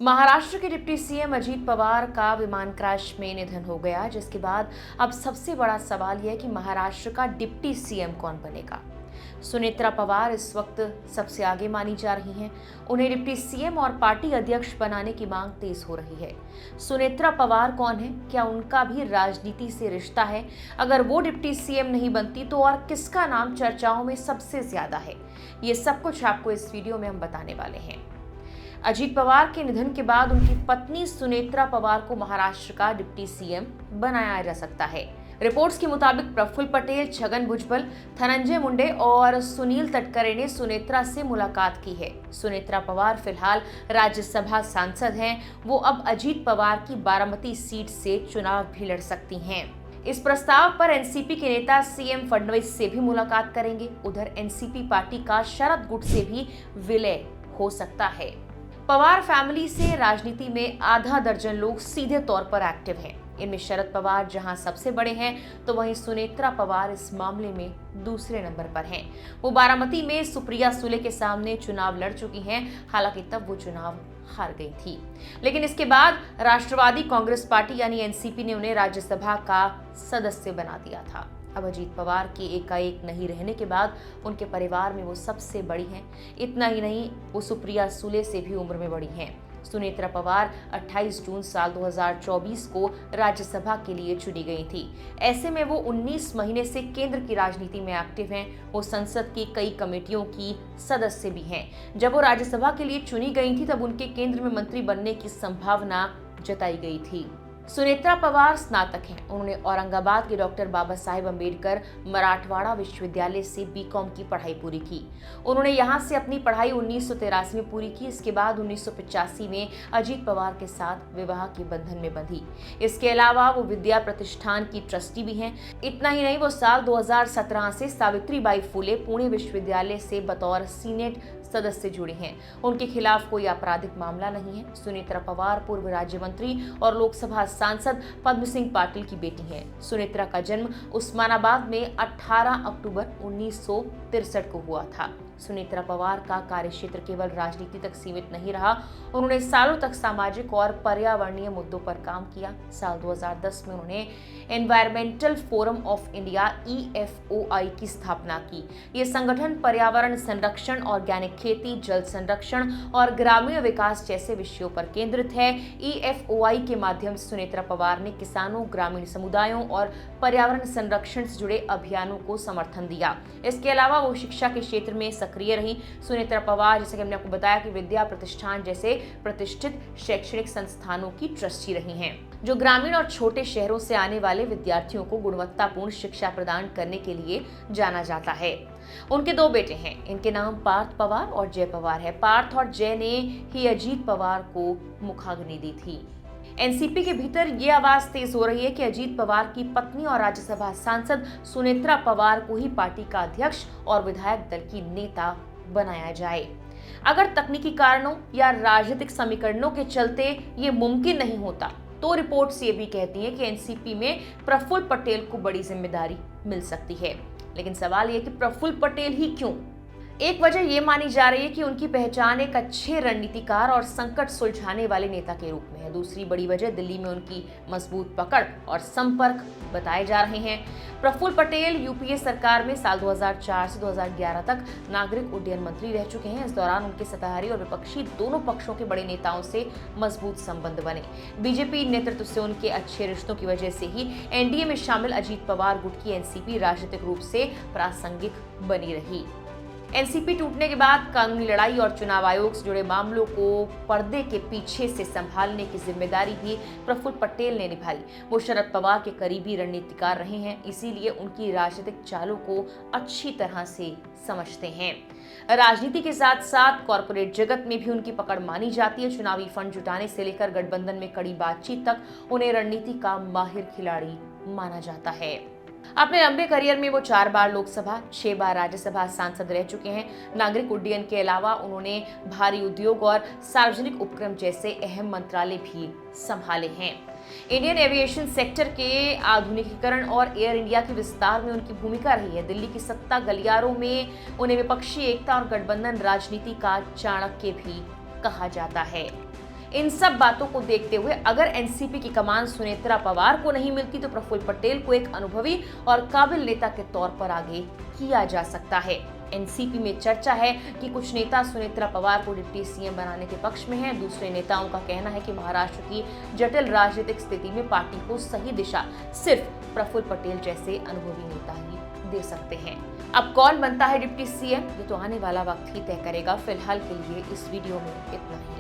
महाराष्ट्र के deputy CM Ajit Pawar का विमान क्रैश में निधन हो गया, जिसके बाद अब सबसे बड़ा सवाल यह है कि महाराष्ट्र का डिप्टी सीएम कौन बनेगा। सुनेत्रा पवार इस वक्त सबसे आगे मानी जा रही हैं। उन्हें डिप्टी सीएम और पार्टी अध्यक्ष बनाने की मांग तेज हो रही है। सुनेत्रा पवार कौन है? क्या उनका भी राजनीति से रिश्ता है? अगर वो डिप्टी सीएम नहीं बनती तो और किसका नाम चर्चाओं में सबसे ज्यादा है? ये सब कुछ आपको इस वीडियो में हम बताने वाले हैं। अजीत पवार के निधन के बाद उनकी पत्नी सुनेत्रा पवार को महाराष्ट्र का डिप्टी सीएम बनाया जा सकता है। रिपोर्ट्स के मुताबिक प्रफुल्ल पटेल, छगन भुजबल, धनंजय मुंडे और सुनील तटकरे ने सुनेत्रा से मुलाकात की है। सुनेत्रा पवार फिलहाल राज्यसभा सांसद हैं। वो अब अजीत पवार की बारामती सीट से चुनाव भी लड़ सकती हैं। इस प्रस्ताव पर एनसीपी के नेता सीएम फडणवीस से भी मुलाकात करेंगे। उधर एनसीपी पार्टी का शरद गुट से भी विलय हो सकता है। पवार फैमिली से राजनीति में आधा दर्जन लोग सीधे तौर पर एक्टिव हैं। इनमें शरद पवार जहां सबसे बड़े हैं, तो वहीं सुनेत्रा पवार इस मामले में दूसरे नंबर पर हैं। वो बारामती में सुप्रिया सुले के सामने चुनाव लड़ चुकी हैं। हालांकि तब वो चुनाव हार गई थी, लेकिन इसके बाद राष्ट्रवादी कांग्रेस पार्टी यानी एनसीपी ने उन्हें राज्यसभा का सदस्य बना दिया था। अब अजीत पवार के एकाएक नहीं रहने के बाद उनके परिवार में वो सबसे बड़ी हैं। इतना ही नहीं, वो सुप्रिया सुले से भी उम्र में बड़ी हैं। सुनेत्रा पवार 28 जून साल 2024 को राज्यसभा के लिए चुनी गई थी। ऐसे में वो 19 महीने से केंद्र की राजनीति में एक्टिव हैं। वो संसद की कई कमेटियों की सदस्य भी हैं। जब वो राज्यसभा के लिए चुनी गई थी, तब उनके केंद्र में मंत्री बनने की संभावना जताई गई थी। सुनेत्रा पवार स्नातक हैं। उन्होंने औरंगाबाद के डॉक्टर बाबा साहेब अम्बेडकर मराठवाड़ा विश्वविद्यालय से बीकॉम की पढ़ाई पूरी की। उन्होंने यहां से अपनी पढ़ाई 1983 में पूरी की। इसके बाद 1985 में अजीत पवार के साथ विवाह के बंधन में बंधी। इसके अलावा वो विद्या प्रतिष्ठान की ट्रस्टी भी हैं। इतना ही नहीं, वो साल 2017 से सावित्रीबाई फुले पुणे विश्वविद्यालय से बतौर सीनेट सदस्य जुड़ी हैं। उनके खिलाफ कोई आपराधिक मामला नहीं है। सुनेत्रा पवार पूर्व राज्य मंत्री और लोकसभा सांसद पद्म सिंह पाटिल की बेटी हैं। सुनेत्रा का जन्म उस्मानाबाद में 18 अक्टूबर 1963 को हुआ था। सुनेत्रा पवार का कार्यक्षेत्र केवल राजनीति तक सीमित नहीं रहा। उन्होंने सालों तक सामाजिक और पर्यावरणीय मुद्दों पर काम किया। साल 2010 में उन्होंने environmental forum of India EFOI की स्थापना की। ये संगठन पर्यावरण संरक्षण, ऑर्गेनिक खेती, जल संरक्षण और ग्रामीण विकास जैसे विषयों पर केंद्रित है। EFOI के माध्यम से सुनेत्रा पवार ने किसानों, ग्रामीण समुदायों और पर्यावरण संरक्षण से जुड़े अभियानों को समर्थन दिया। इसके अलावा वो शिक्षा के क्षेत्र में सक्रिय रही। सुनेत्रा पवार, जैसे कि हमने आपको बताया, कि विद्या प्रतिष्ठान जैसे प्रतिष्ठित शैक्षणिक संस्थानों की ट्रस्टी रही हैं, जो ग्रामीण और छोटे शहरों से आने वाले विद्यार्थियों को गुणवत्तापूर्ण शिक्षा प्रदान करने के लिए जाना जाता है। उनके 2 बेटे हैं। इनके नाम पार्थ पवार और जय पवार है। पार्थ और जय ने ही अजीत पवार को मुखाग्नि दी थी। एनसीपी के भीतर ये आवाज तेज हो रही है कि अजीत पवार की पत्नी और राज्यसभा सांसद सुनेत्रा पवार को ही पार्टी का अध्यक्ष और विधायक दल की नेता बनाया जाए। अगर तकनीकी कारणों या राजनीतिक समीकरणों के चलते ये मुमकिन नहीं होता, तो रिपोर्ट्स ये भी कहती हैं कि एनसीपी में प्रफुल्ल पटेल को बड़ी जिम्मेदारी मिल सकती है। लेकिन सवाल ये कि प्रफुल्ल पटेल ही क्यों? एक वजह ये मानी जा रही है कि उनकी पहचान एक अच्छे रणनीतिकार और संकट सुलझाने वाले नेता के रूप में है। दूसरी बड़ी वजह दिल्ली में उनकी मजबूत पकड़ और संपर्क बताए जा रहे हैं। प्रफुल्ल पटेल यूपीए सरकार में साल 2004 से 2011 तक नागरिक उड्डयन मंत्री रह चुके हैं। इस दौरान उनके सत्ताधारी और विपक्षी दोनों पक्षों के बड़े नेताओं से मजबूत संबंध बने। बीजेपी नेतृत्व से उनके अच्छे रिश्तों की वजह से ही एनडीए में शामिल अजीत पवार गुट की एनसीपी राजनीतिक रूप से प्रासंगिक बनी रही। एनसीपी टूटने के बाद कानूनी लड़ाई और चुनाव आयोग से जुड़े मामलों को पर्दे के पीछे से संभालने की जिम्मेदारी भी प्रफुल्ल पटेल ने निभाई। वो शरद पवार के करीबी रणनीतिकार रहे हैं, इसीलिए उनकी राजनीतिक चालों को अच्छी तरह से समझते हैं। राजनीति के साथ साथ कॉर्पोरेट जगत में भी उनकी पकड़ मानी जाती है। चुनावी फंड जुटाने से लेकर गठबंधन में कड़ी बातचीत तक उन्हें रणनीति का माहिर खिलाड़ी माना जाता है। अपने लंबे करियर में वो 4 बार लोकसभा, 6 बार राज्यसभा सांसद रह चुके हैं। नागरिक उड्डयन के अलावा उन्होंने भारी उद्योग और सार्वजनिक उपक्रम जैसे अहम मंत्रालय भी संभाले हैं। इंडियन एविएशन सेक्टर के आधुनिकीकरण और एयर इंडिया के विस्तार में उनकी भूमिका रही है। दिल्ली की सत्ता गलियारों में उन्हें विपक्षी एकता और गठबंधन राजनीति का चाणक्य भी कहा जाता है। इन सब बातों को देखते हुए अगर एनसीपी की कमान सुनेत्रा पवार को नहीं मिलती तो प्रफुल्ल पटेल को एक अनुभवी और काबिल नेता के तौर पर आगे किया जा सकता है। एनसीपी में चर्चा है कि कुछ नेता सुनेत्रा पवार को डिप्टी सीएम बनाने के पक्ष में हैं। दूसरे नेताओं का कहना है कि महाराष्ट्र की जटिल राजनीतिक स्थिति में पार्टी को सही दिशा सिर्फ प्रफुल्ल पटेल जैसे अनुभवी नेता ही दे सकते हैं। अब कौन बनता है डिप्टी सीएम, ये तो आने वाला वक्त ही तय करेगा। फिलहाल के लिए इस वीडियो में इतना ही।